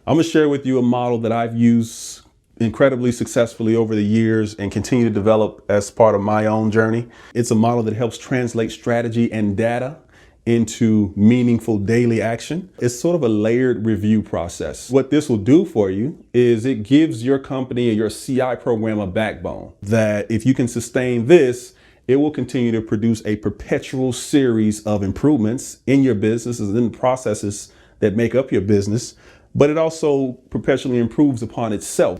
I'm gonna share with you a model that I've used incredibly successfully over the years and continue to develop as part of my own journey. It's a model that helps translate strategy and data into meaningful daily action. It's sort of a layered review process. What this will do for you is it gives your company or your CI program a backbone that if you can sustain this, it will continue to produce a perpetual series of improvements in your businesses and in the processes that make up your business, but it also perpetually improves upon itself.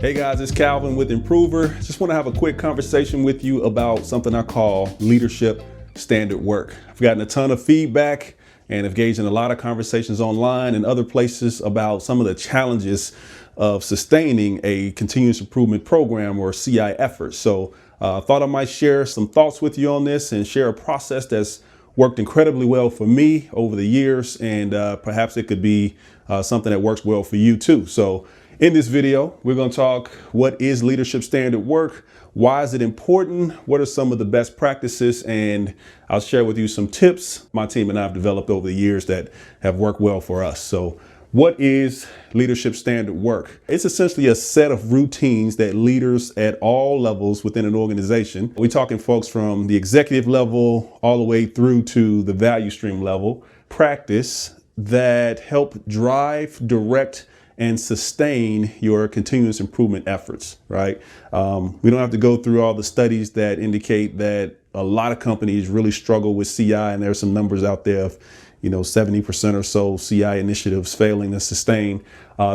Hey guys, it's Calvin with Impruver. Just want to have a quick conversation with you about something I call leadership standard work. I've gotten a ton of feedback and engaged in a lot of conversations online and other places about some of the challenges of sustaining a continuous improvement program or CI effort. So I thought I might share some thoughts with you on this and share a process that's worked incredibly well for me over the years, and perhaps it could be something that works well for you too. So in this video, we're going to talk what is leadership standard work, why is it important, what are some of the best practices, and I'll share with you some tips my team and I have developed over the years that have worked well for us. So what is leadership standard work? It's essentially a set of routines that leaders at all levels within an organization, we're talking folks from the executive level all the way through to the value stream level, practice that help drive, direct, and sustain your continuous improvement efforts, right? We don't have to go through all the studies that indicate that a lot of companies really struggle with CI, and there's some numbers out there of 70% or so CI initiatives failing to sustain.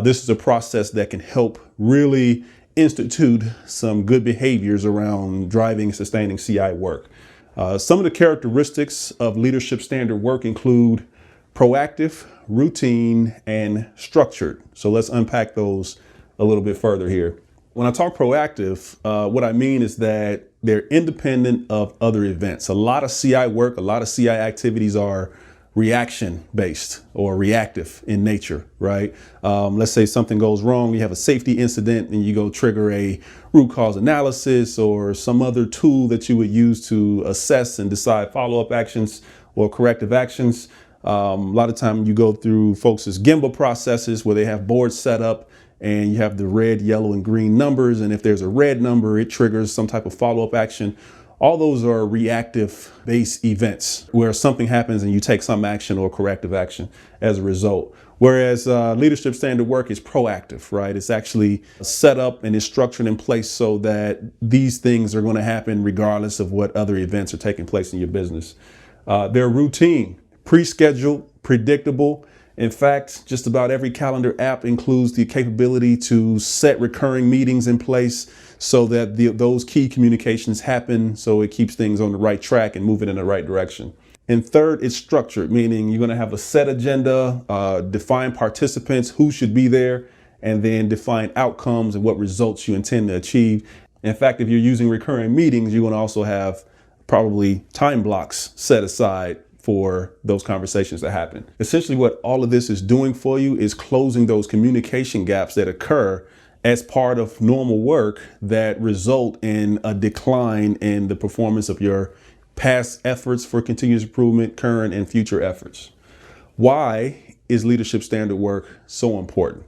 This is a process that can help really institute some good behaviors around driving and sustaining CI work. Some of the characteristics of leadership standard work include proactive, routine, and structured. So let's unpack those a little bit further here. When I talk proactive, what I mean is that they're independent of other events. A lot of CI work, a lot of CI activities are reaction based or reactive in nature, right? Let's say something goes wrong, you have a safety incident and you go trigger a root cause analysis or some other tool that you would use to assess and decide follow-up actions or corrective actions. A lot of time you go through folks' Gemba processes where they have boards set up and you have the red, yellow, and green numbers. And if there's a red number, it triggers some type of follow-up action. All those are reactive based events where something happens and you take some action or corrective action as a result. Whereas leadership standard work is proactive, right? It's actually set up and is structured in place so that these things are going to happen regardless of what other events are taking place in your business. They're routine, pre-scheduled, predictable. In fact, just about every calendar app includes the capability to set recurring meetings in place so that those key communications happen, so it keeps things on the right track and moving in the right direction. And third, it's structured, meaning you're going to have a set agenda, define participants, who should be there, and then define outcomes and what results you intend to achieve. In fact, if you're using recurring meetings, you're going to also have probably time blocks set aside for those conversations to happen. Essentially, what all of this is doing for you is closing those communication gaps that occur as part of normal work that result in a decline in the performance of your past efforts for continuous improvement, current and future efforts. Why is leadership standard work so important?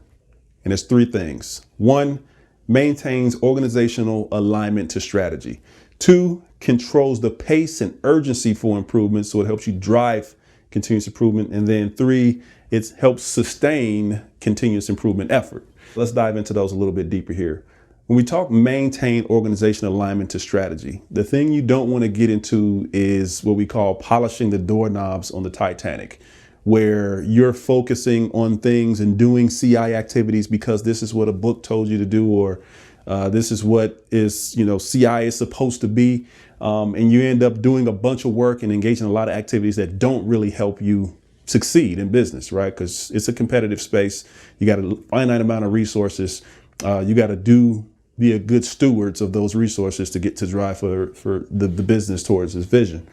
And it's three things. One, maintains organizational alignment to strategy. Two, controls the pace and urgency for improvement, so it helps you drive continuous improvement. And then three, it helps sustain continuous improvement effort. Let's dive into those a little bit deeper here. When we talk maintain organizational alignment to strategy, the thing you don't want to get into is what we call polishing the doorknobs on the Titanic, where you're focusing on things and doing CI activities because this is what a book told you to do, or this is what is, CI is supposed to be. And you end up doing a bunch of work and engaging in a lot of activities that don't really help you succeed in business, right? Because it's a competitive space. You got a finite amount of resources. You got to be a good stewards of those resources to get to drive for the business towards its vision.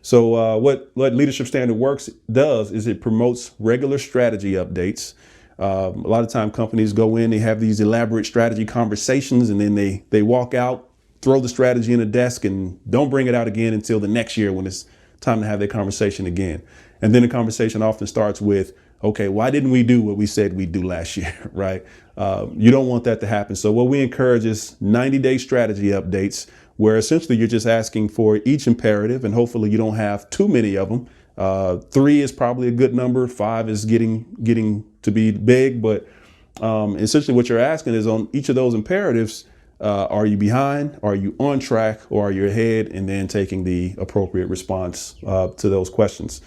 So what leadership standard works does is it promotes regular strategy updates, A lot of time companies go in, they have these elaborate strategy conversations, and then they walk out, throw the strategy in a desk, and don't bring it out again until the next year when it's time to have that conversation again. And then the conversation often starts with, okay, why didn't we do what we said we'd do last year, right? You don't want that to happen. So what we encourage is 90-day strategy updates, where essentially you're just asking for each imperative, and hopefully you don't have too many of them. 3 is probably a good number. 5 is getting to be big, but essentially what you're asking is on each of those imperatives, are you behind? Are you on track? Or are you ahead? And then taking the appropriate response to those questions.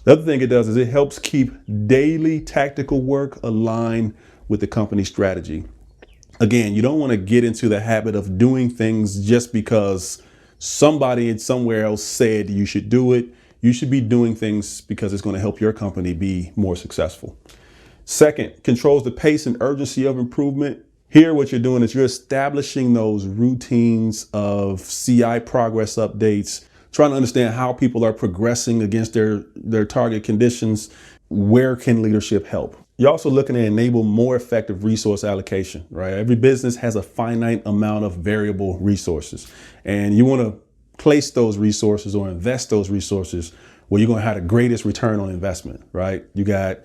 The other thing it does is it helps keep daily tactical work aligned with the company strategy. Again, you don't want to get into the habit of doing things just because somebody somewhere else said you should do it. You should be doing things because it's going to help your company be more successful. Second, controls the pace and urgency of improvement. Here, what you're doing is you're establishing those routines of CI progress updates, trying to understand how people are progressing against their target conditions. Where can leadership help? You're also looking to enable more effective resource allocation, right? Every business has a finite amount of variable resources, and you want to place those resources or invest those resources where you're going to have the greatest return on investment, right? You got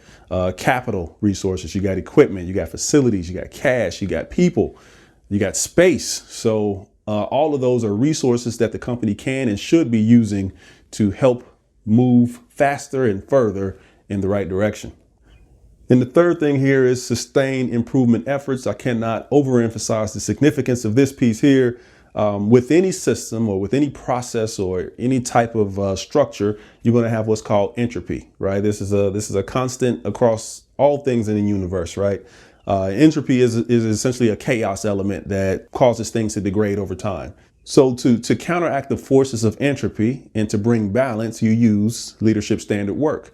capital resources, you got equipment, you got facilities, you got cash, you got people, you got space. So all of those are resources that the company can and should be using to help move faster and further in the right direction. And the third thing here is sustain improvement efforts. I cannot overemphasize the significance of this piece here. With any system or with any process or any type of structure, you're going to have what's called entropy, right? This is a constant across all things in the universe, right? Entropy is essentially a chaos element that causes things to degrade over time. So to counteract the forces of entropy and to bring balance, you use leadership standard work.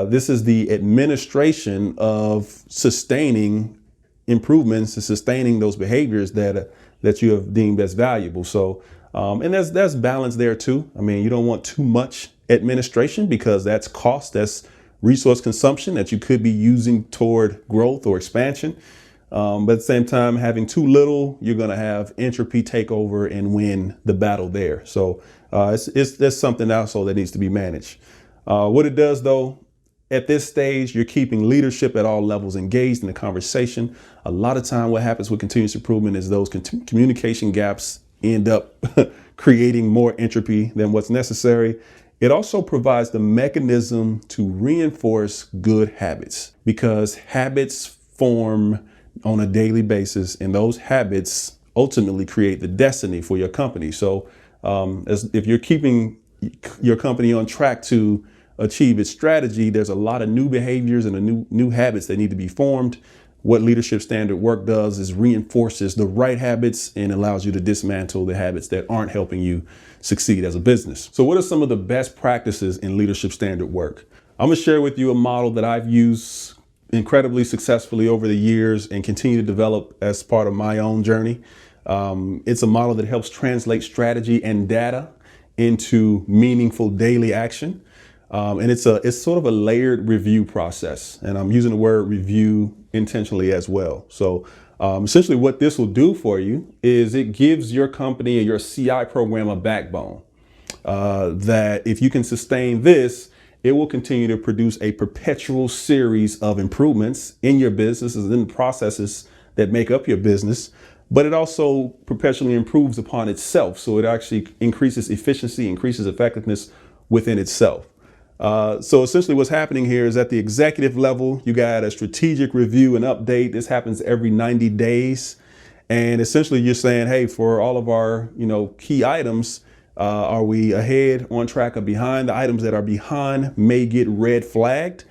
This is the administration of sustaining improvements and sustaining those behaviors that you have deemed as valuable. So, and there's balance there too. I mean, you don't want too much administration because that's cost, that's resource consumption that you could be using toward growth or expansion. But at the same time, having too little, you're going to have entropy take over and win the battle there. So there's something also that needs to be managed. What it does though, at this stage, you're keeping leadership at all levels engaged in the conversation. A lot of time what happens with continuous improvement is those communication gaps end up creating more entropy than what's necessary. It also provides the mechanism to reinforce good habits, because habits form on a daily basis, and those habits ultimately create the destiny for your company. So if you're keeping your company on track to achieve its strategy, there's a lot of new behaviors and new habits that need to be formed. What leadership standard work does is reinforces the right habits and allows you to dismantle the habits that aren't helping you succeed as a business. So what are some of the best practices in leadership standard work? I'm going to share with you a model that I've used incredibly successfully over the years and continue to develop as part of my own journey. It's a model that helps translate strategy and data into meaningful daily action. And it's sort of a layered review process, and I'm using the word review intentionally as well. So essentially what this will do for you is it gives your company or your CI program a backbone that if you can sustain this, it will continue to produce a perpetual series of improvements in your businesses and in the processes that make up your business. But it also perpetually improves upon itself. So it actually increases efficiency, increases effectiveness within itself. So essentially what's happening here is at the executive level, you got a strategic review and update. This happens every 90 days. And essentially you're saying, hey, for all of our, key items, are we ahead, on track, or behind? The items that are behind may get red flagged.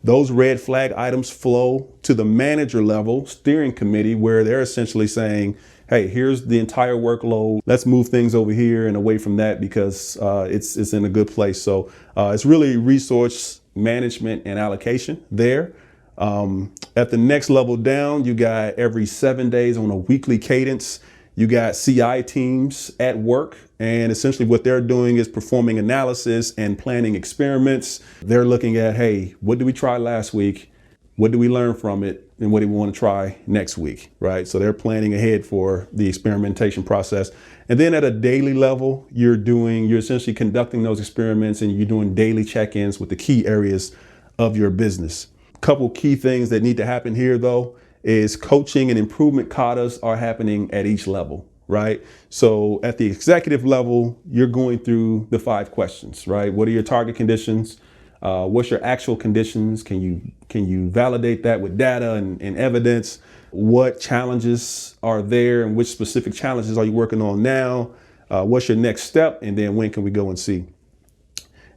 Those red flag items flow to the manager level steering committee, where they're essentially saying, hey, here's the entire workload. Let's move things over here and away from that because it's in a good place. So it's really resource management and allocation there. At the next level down, you got every 7 days on a weekly cadence. You got CI teams at work, and essentially what they're doing is performing analysis and planning experiments. They're looking at, hey, what did we try last week? What do we learn from it? And what do we want to try next week, right? So they're planning ahead for the experimentation process. And then at a daily level, you're essentially conducting those experiments and you're doing daily check-ins with the key areas of your business. A couple key things that need to happen here though is coaching and improvement katas are happening at each level, right? So at the executive level, you're going through the 5 questions, right? What are your target conditions? What's your actual conditions? Can you validate that with data and evidence? What challenges are there and which specific challenges are you working on now? What's your next step? And then when can we go and see?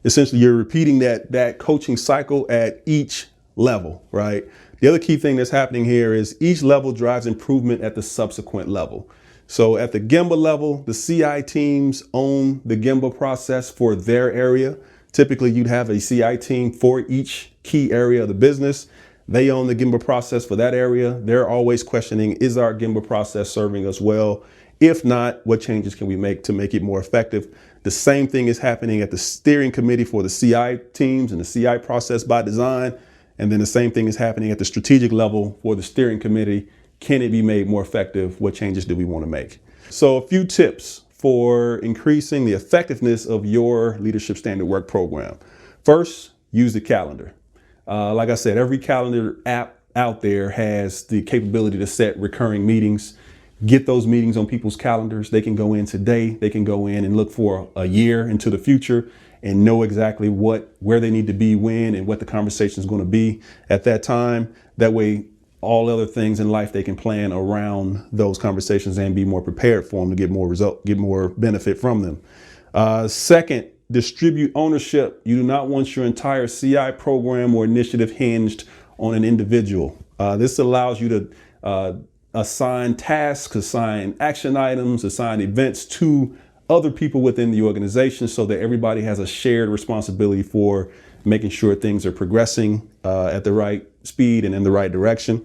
Essentially, you're repeating that coaching cycle at each level, right? The other key thing that's happening here is each level drives improvement at the subsequent level. So at the Gemba level, the CI teams own the Gemba process for their area. Typically, you'd have a CI team for each key area of the business. They own the Gemba process for that area. They're always questioning, is our Gemba process serving us well? If not, what changes can we make to make it more effective? The same thing is happening at the steering committee for the CI teams and the CI process by design. And then the same thing is happening at the strategic level for the steering committee. Can it be made more effective? What changes do we want to make? So a few tips for increasing the effectiveness of your leadership standard work program. First, use the calendar. Like I said, every calendar app out there has the capability to set recurring meetings. Get those meetings on people's calendars. They can go in today. They can go in and look for a year into the future and know exactly where they need to be when and what the conversation is going to be at that time. That way, all other things in life, they can plan around those conversations and be more prepared for them to get more benefit from them. Second, distribute ownership. You do not want your entire CI program or initiative hinged on an individual. This allows you to assign tasks, assign action items, assign events to other people within the organization so that everybody has a shared responsibility for making sure things are progressing at the right speed and in the right direction.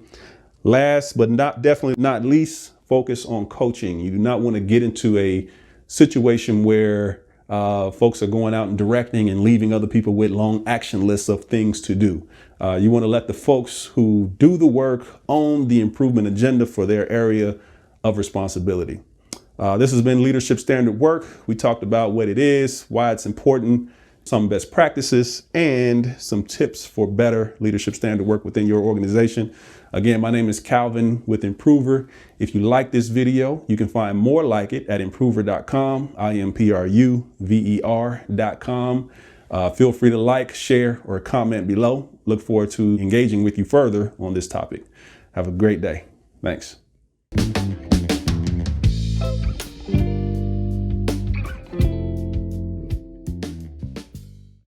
Last but definitely not least, focus on coaching. You do not want to get into a situation where folks are going out and directing and leaving other people with long action lists of things to do. You want to let the folks who do the work own the improvement agenda for their area of responsibility. This has been Leadership Standard Work. We talked about what it is, why it's important, some best practices, and some tips for better leadership standard work within your organization. Again, my name is Calvin with Impruver. If you like this video, you can find more like it at impruver.com, IMPRUVER.com. Feel free to like, share, or comment below. Look forward to engaging with you further on this topic. Have a great day. Thanks.